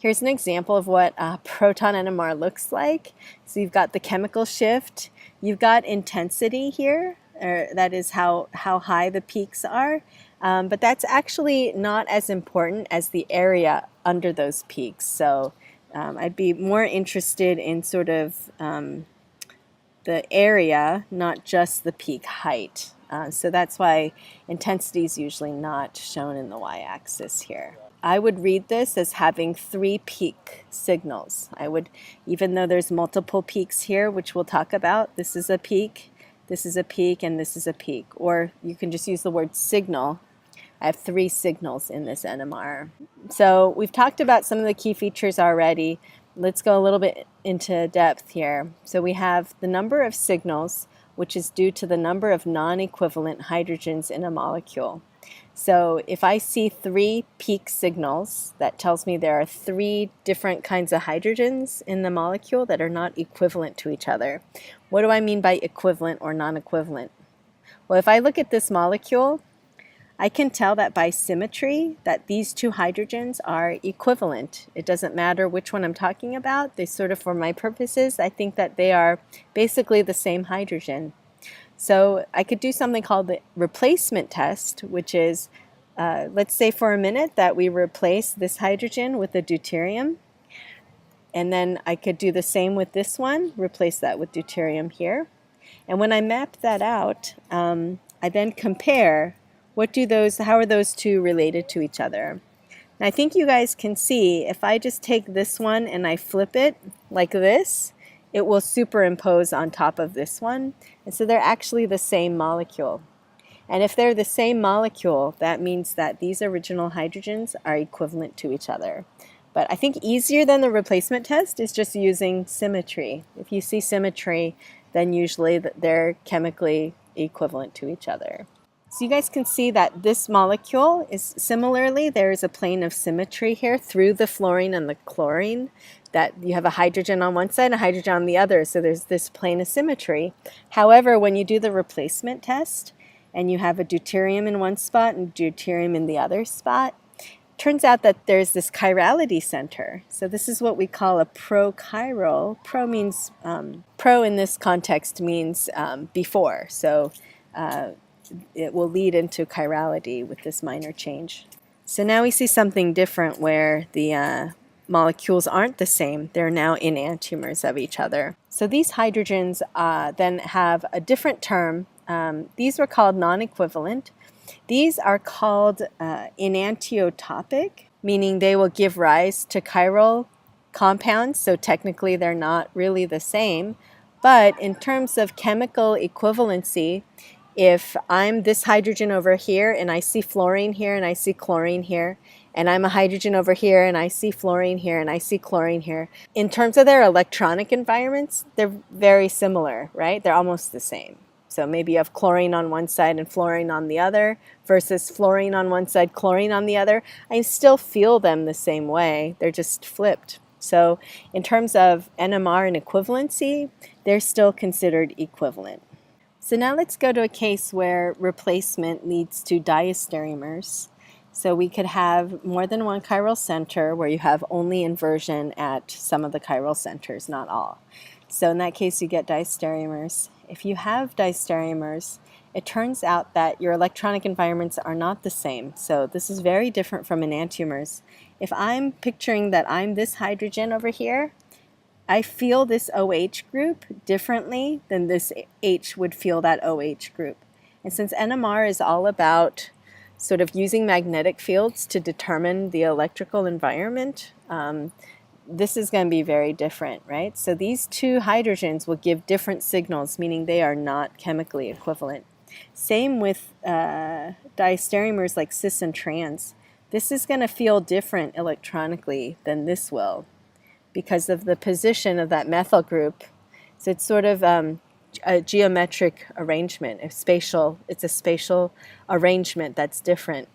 Here's an example of what a proton NMR looks like. So you've got the chemical shift, you've got intensity here, or that is how high the peaks are, but that's actually not as important as the area under those peaks. So I'd be more interested in sort of the area, not just the peak height. So that's why intensity is usually not shown in the y-axis here. I would read this as having 3 peak signals. Even though there's multiple peaks here, which we'll talk about, this is a peak, and this is a peak. Or you can just use the word signal. I have 3 signals in this NMR. So we've talked about some of the key features already. Let's go a little bit into depth here. So we have the number of signals, which is due to the number of non-equivalent hydrogens in a molecule. So if I see 3 peak signals, that tells me there are 3 different kinds of hydrogens in the molecule that are not equivalent to each other. What do I mean by equivalent or non-equivalent? Well, if I look at this molecule, I can tell that by symmetry that these 2 hydrogens are equivalent. It doesn't matter which one I'm talking about. They sort of, for my purposes, I think that they are basically the same hydrogen. So I could do something called the replacement test, which is, let's say for a minute that we replace this hydrogen with a deuterium. And then I could do the same with this one, replace that with deuterium here. And when I map that out, I then compare how are those 2 related to each other. And I think you guys can see if I just take this one and I flip it like this, it will superimpose on top of this one. And so they're actually the same molecule. And if they're the same molecule, that means that these original hydrogens are equivalent to each other. But I think easier than the replacement test is just using symmetry. If you see symmetry, then usually they're chemically equivalent to each other. So you guys can see that this molecule is similarly, there is a plane of symmetry here through the fluorine and the chlorine, that you have a hydrogen on one side and a hydrogen on the other, so there's this plane of symmetry. However, when you do the replacement test and you have a deuterium in one spot and deuterium in the other spot, it turns out that there's this chirality center. So this is what we call a prochiral. Pro means, pro in this context means before. So it will lead into chirality with this minor change. So now we see something different where the molecules aren't the same. They're now enantiomers of each other. So these hydrogens then have a different term. These were called non-equivalent. These are called enantiotopic, meaning they will give rise to chiral compounds. So technically they're not really the same. But in terms of chemical equivalency, if I'm this hydrogen over here and I see fluorine here and I see chlorine here, and I'm a hydrogen over here and I see fluorine here and I see chlorine here, in terms of their electronic environments, they're very similar, right? They're almost the same. So maybe you have chlorine on one side and fluorine on the other versus fluorine on one side, chlorine on the other. I still feel them the same way. They're just flipped. So in terms of NMR and equivalency, they're still considered equivalent. So now let's go to a case where replacement leads to diastereomers. So we could have more than one chiral center where you have only inversion at some of the chiral centers, not all. So in that case, you get diastereomers. If you have diastereomers, it turns out that your electronic environments are not the same. So this is very different from enantiomers. If I'm picturing that I'm this hydrogen over here, I feel this OH group differently than this H would feel that OH group. And since NMR is all about sort of using magnetic fields to determine the electrical environment, this is going to be very different, right? So these 2 hydrogens will give different signals, meaning they are not chemically equivalent. Same with diastereomers like cis and trans. This is going to feel different electronically than this will, because of the position of that methyl group. So it's sort of a geometric arrangement, it's a spatial arrangement that's different.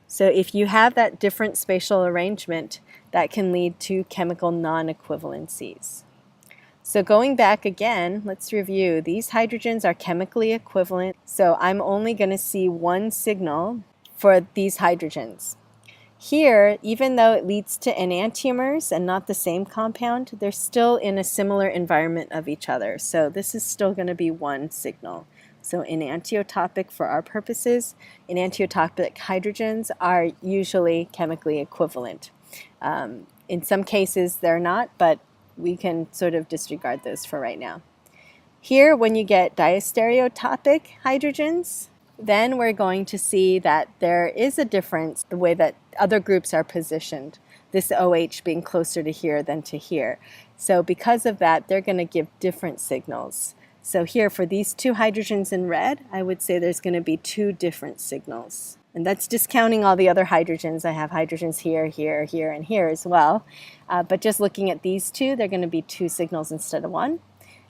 So if you have that different spatial arrangement, that can lead to chemical non-equivalencies. So going back again, let's review. These hydrogens are chemically equivalent, so I'm only going to see one signal for these hydrogens. Here, even though it leads to enantiomers and not the same compound, they're still in a similar environment of each other. So this is still going to be one signal. So enantiotopic for our purposes, enantiotopic hydrogens are usually chemically equivalent. In some cases they're not, but we can sort of disregard those for right now. Here, when you get diastereotopic hydrogens, then we're going to see that there is a difference the way that other groups are positioned, this OH being closer to here than to here. So because of that, they're going to give different signals. So here, for these two hydrogens in red, I would say there's going to be two different signals. And that's discounting all the other hydrogens. I have hydrogens here, here, here, and here as well. But just looking at these two, they're going to be two signals instead of one.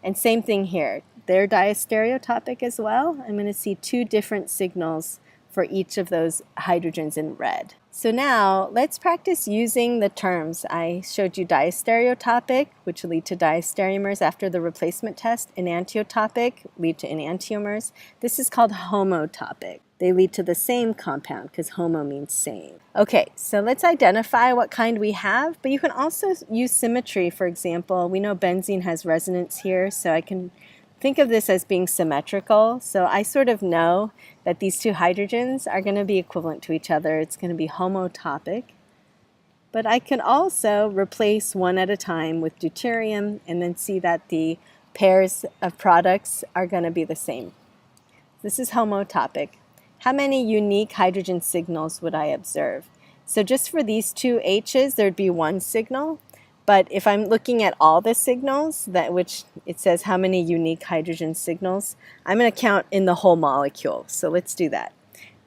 And same thing here. They're diastereotopic as well. I'm going to see two different signals for each of those hydrogens in red. So now let's practice using the terms. I showed you diastereotopic, which lead to diastereomers after the replacement test. Enantiotopic lead to enantiomers. This is called homotopic. They lead to the same compound because homo means same. Okay, so let's identify what kind we have, but you can also use symmetry. For example, we know benzene has resonance here, so I can think of this as being symmetrical. So I sort of know that these two hydrogens are going to be equivalent to each other. It's going to be homotopic. But I can also replace one at a time with deuterium and then see that the pairs of products are going to be the same. This is homotopic. How many unique hydrogen signals would I observe? So just for these two H's, there'd be one signal. But if I'm looking at all the signals, which it says how many unique hydrogen signals, I'm going to count in the whole molecule. So let's do that.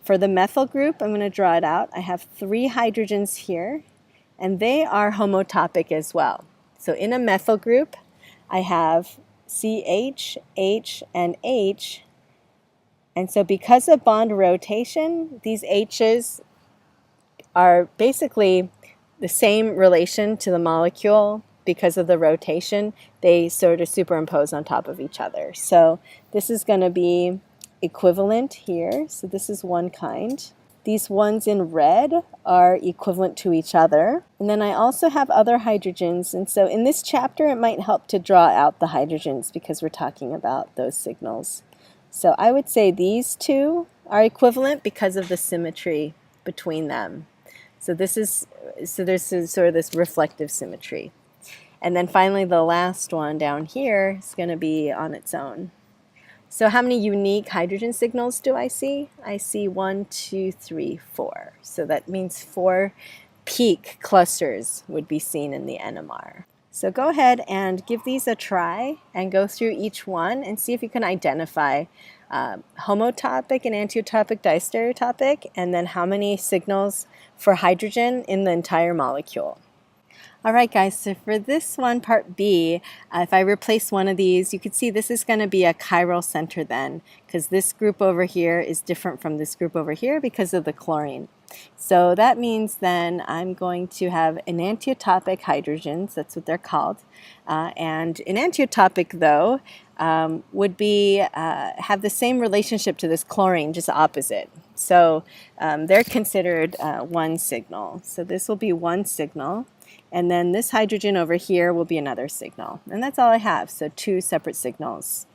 For the methyl group, I'm going to draw it out. I have 3 hydrogens here, and they are homotopic as well. So in a methyl group, I have CH, H, and H. And so because of bond rotation, these H's are basically the same relation to the molecule. Because of the rotation, they sort of superimpose on top of each other. So this is going to be equivalent here. So this is one kind. These ones in red are equivalent to each other. And then I also have other hydrogens. And so in this chapter, it might help to draw out the hydrogens because we're talking about those signals. So I would say these two are equivalent because of the symmetry between them. So there's sort of this reflective symmetry. And then finally the last one down here is going to be on its own. So how many unique hydrogen signals do I see? I see 1, 2, 3, 4. So that means 4 peak clusters would be seen in the NMR. So go ahead and give these a try and go through each one and see if you can identify homotopic, enantiotopic, diastereotopic, and then how many signals for hydrogen in the entire molecule. All right, guys, so for this one, part B, if I replace one of these, you can see this is going to be a chiral center then, because this group over here is different from this group over here because of the chlorine. So that means then I'm going to have enantiotopic hydrogens, that's what they're called. And enantiotopic, though, would be have the same relationship to this chlorine, just opposite. So they're considered one signal. So this will be one signal. And then this hydrogen over here will be another signal. And that's all I have, so 2 separate signals.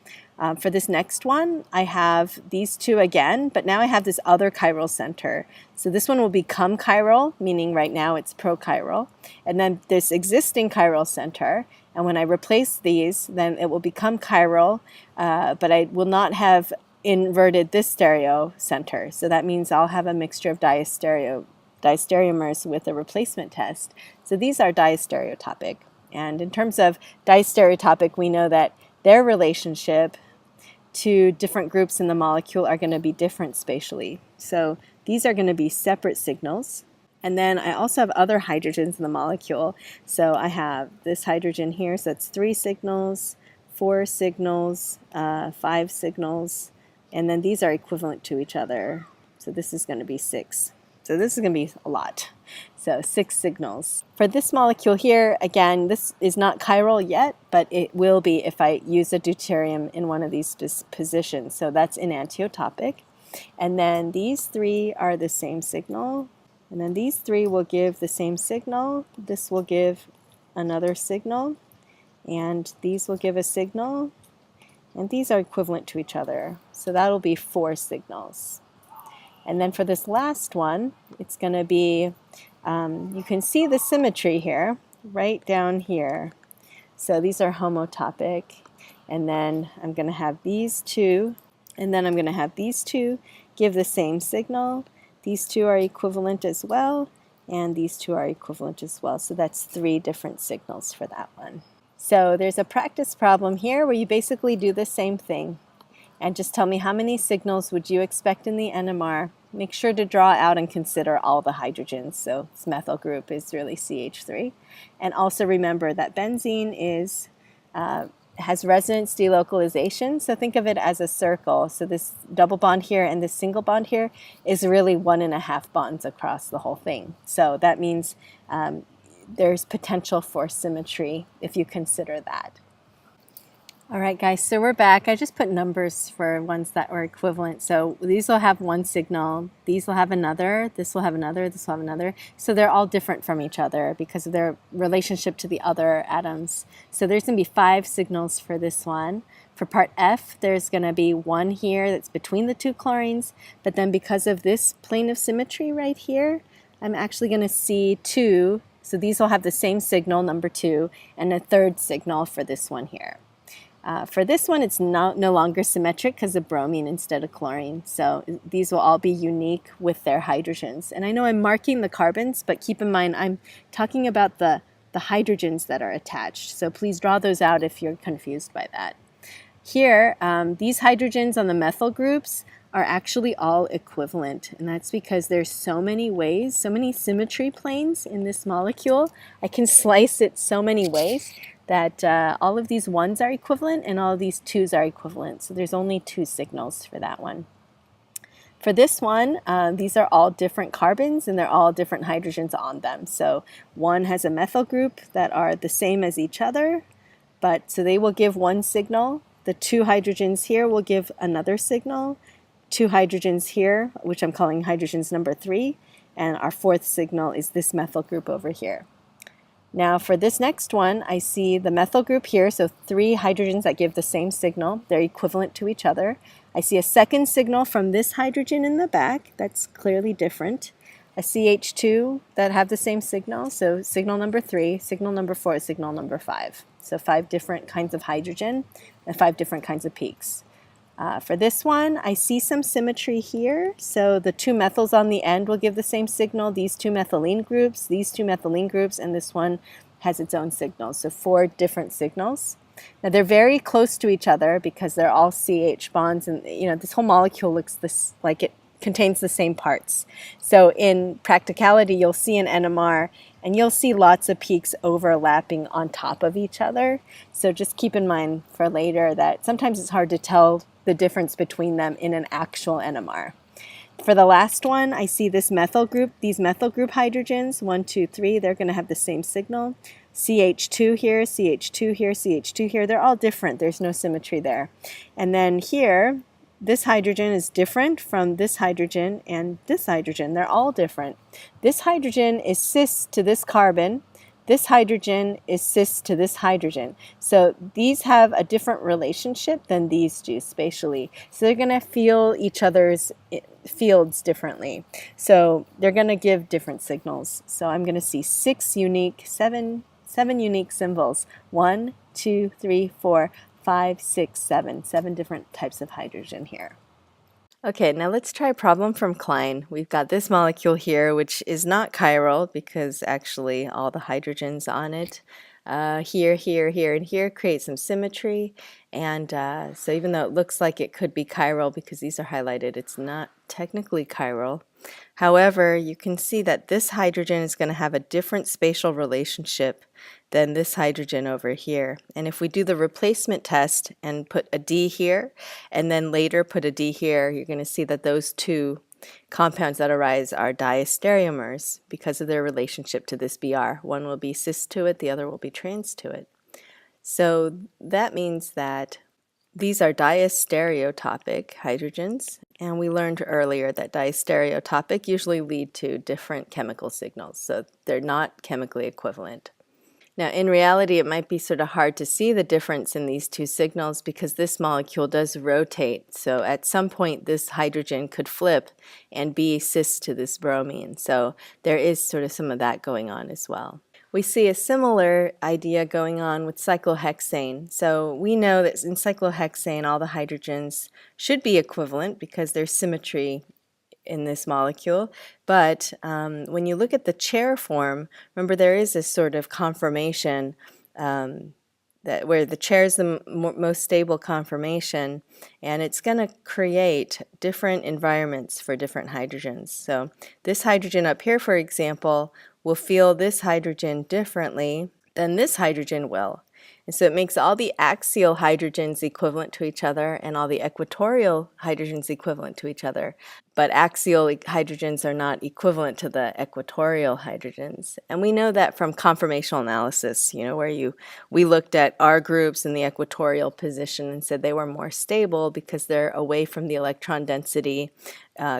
For this next one, I have these 2 again, but now I have this other chiral center. So this one will become chiral, meaning right now it's prochiral. And then this existing chiral center, and when I replace these, then it will become chiral, but I will not have inverted this stereo center. So that means I'll have a mixture of diastereomers with a replacement test. So these are diastereotopic. And in terms of diastereotopic, we know that their relationship to different groups in the molecule are going to be different spatially. So these are going to be separate signals. And then I also have other hydrogens in the molecule. So I have this hydrogen here, so that's 3 signals, 4 signals, 5 signals, and then these are equivalent to each other. So this is going to be 6. So this is going to be a lot. So 6 signals. For this molecule here, again, this is not chiral yet, but it will be if I use a deuterium in one of these positions. So that's enantiotopic. And then these 3 are the same signal. And then these three will give the same signal. This will give another signal, and these will give a signal, and these are equivalent to each other. So that'll be 4 signals. And then for this last one, it's going to be, you can see the symmetry here, right down here. So these are homotopic, and then I'm going to have these two, and then I'm going to have these two give the same signal. These two are equivalent as well, and these two are equivalent as well. So that's 3 different signals for that one. So there's a practice problem here where you basically do the same thing. And just tell me how many signals would you expect in the NMR. Make sure to draw out and consider all the hydrogens. So this methyl group is really CH3. And also remember that benzene is has resonance delocalization. So think of it as a circle. So this double bond here and this single bond here is really 1.5 bonds across the whole thing. So that means there's potential for symmetry if you consider that. All right, guys, so we're back. I just put numbers for ones that were equivalent. So these will have one signal, these will have another, this will have another, this will have another. So they're all different from each other because of their relationship to the other atoms. So there's going to be 5 signals for this one. For part F, there's going to be 1 here that's between the 2 chlorines, but then because of this plane of symmetry right here, I'm actually going to see 2. So these will have the same signal, number 2, and a 3rd signal for this one here. For this one, it's no longer symmetric because of bromine instead of chlorine. So these will all be unique with their hydrogens. And I know I'm marking the carbons, but keep in mind I'm talking about the hydrogens that are attached. So please draw those out if you're confused by that. Here, these hydrogens on the methyl groups are actually all equivalent. And that's because there's so many ways, so many symmetry planes in this molecule. I can slice it so many ways that all of these 1s are equivalent and all of these 2s are equivalent. So there's only 2 signals for that one. For this one, these are all different carbons and they're all different hydrogens on them. So one has a methyl group that are the same as each other, but so they will give 1 signal. The 2 hydrogens here will give another signal. 2 hydrogens here, which I'm calling hydrogens number 3, and our 4th signal is this methyl group over here. Now for this next one, I see the methyl group here, so 3 hydrogens that give the same signal. They're equivalent to each other. I see a 2nd signal from this hydrogen in the back. That's clearly different. A CH2 that have the same signal, so signal number 3, signal number 4, signal number 5. So 5 different kinds of hydrogen and 5 different kinds of peaks. For this one, I see some symmetry here. So the 2 methyls on the end will give the same signal. These 2 methylene groups, these 2 methylene groups, and this one has its own signal. So 4 different signals. Now they're very close to each other because they're all CH bonds, and this whole molecule looks like it contains the same parts. So in practicality, you'll see an NMR and you'll see lots of peaks overlapping on top of each other. So just keep in mind for later that sometimes it's hard to tell the difference between them in an actual NMR. For the last one, I see this methyl group, these methyl group hydrogens, 1, 2, 3, they're going to have the same signal. CH2 here, CH2 here, CH2 here, they're all different. There's no symmetry there. And then here, this hydrogen is different from this hydrogen and this hydrogen. They're all different. This hydrogen is cis to this carbon. This hydrogen is cis to this hydrogen. So these have a different relationship than these do spatially. So they're going to feel each other's fields differently. So they're going to give different signals. So I'm going to see 7 unique symbols. 1, 2, 3, 4, 5, 6, 7 different types of hydrogen here. Okay, now let's try a problem from Klein. We've got this molecule here, which is not chiral because actually all the hydrogens on it here, and here create some symmetry. And so even though it looks like it could be chiral because these are highlighted, it's not technically chiral. However, you can see that this hydrogen is going to have a different spatial relationship than this hydrogen over here. And if we do the replacement test and put a D here and then later put a D here, you're going to see that those 2 compounds that arise are diastereomers because of their relationship to this Br. One will be cis to it, the other will be trans to it. So that means that These are diastereotopic hydrogens, and we learned earlier that diastereotopic usually lead to different chemical signals, so they're not chemically equivalent. Now, in reality, it might be sort of hard to see the difference in these two signals because this molecule does rotate. So at some point, this hydrogen could flip and be cis to this bromine. So there is sort of some of that going on as well. We see a similar idea going on with cyclohexane. So we know that in cyclohexane, all the hydrogens should be equivalent because there's symmetry in this molecule, but when you look at the chair form, remember there is this sort of conformation that where the chair is the most stable conformation, and it's going to create different environments for different hydrogens. So this hydrogen up here, for example, will feel this hydrogen differently than this hydrogen will. And so it makes all the axial hydrogens equivalent to each other and all the equatorial hydrogens equivalent to each other. But axial hydrogens are not equivalent to the equatorial hydrogens. And we know that from conformational analysis, where we looked at R groups in the equatorial position and said they were more stable because they're away from the electron density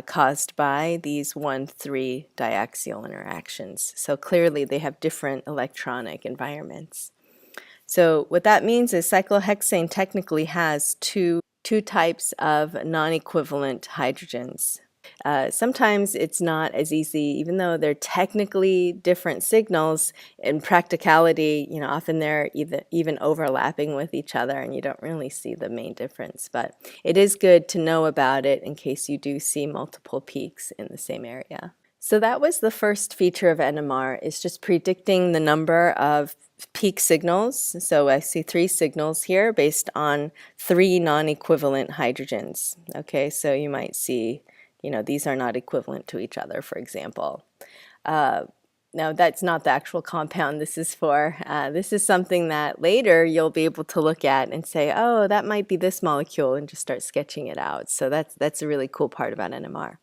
caused by these 1,3 diaxial interactions. So clearly they have different electronic environments. So what that means is cyclohexane technically has two types of non-equivalent hydrogens. Sometimes it's not as easy, even though they're technically different signals. In practicality, often they're even overlapping with each other, and you don't really see the main difference. But it is good to know about it in case you do see multiple peaks in the same area. So that was the first feature of NMR, is just predicting the number of peak signals. So I see 3 signals here based on 3 non-equivalent hydrogens. Okay, so you might see, these are not equivalent to each other, for example. Now that's not the actual compound this is for. This is something that later you'll be able to look at and say, oh, that might be this molecule, and just start sketching it out. So that's a really cool part about NMR.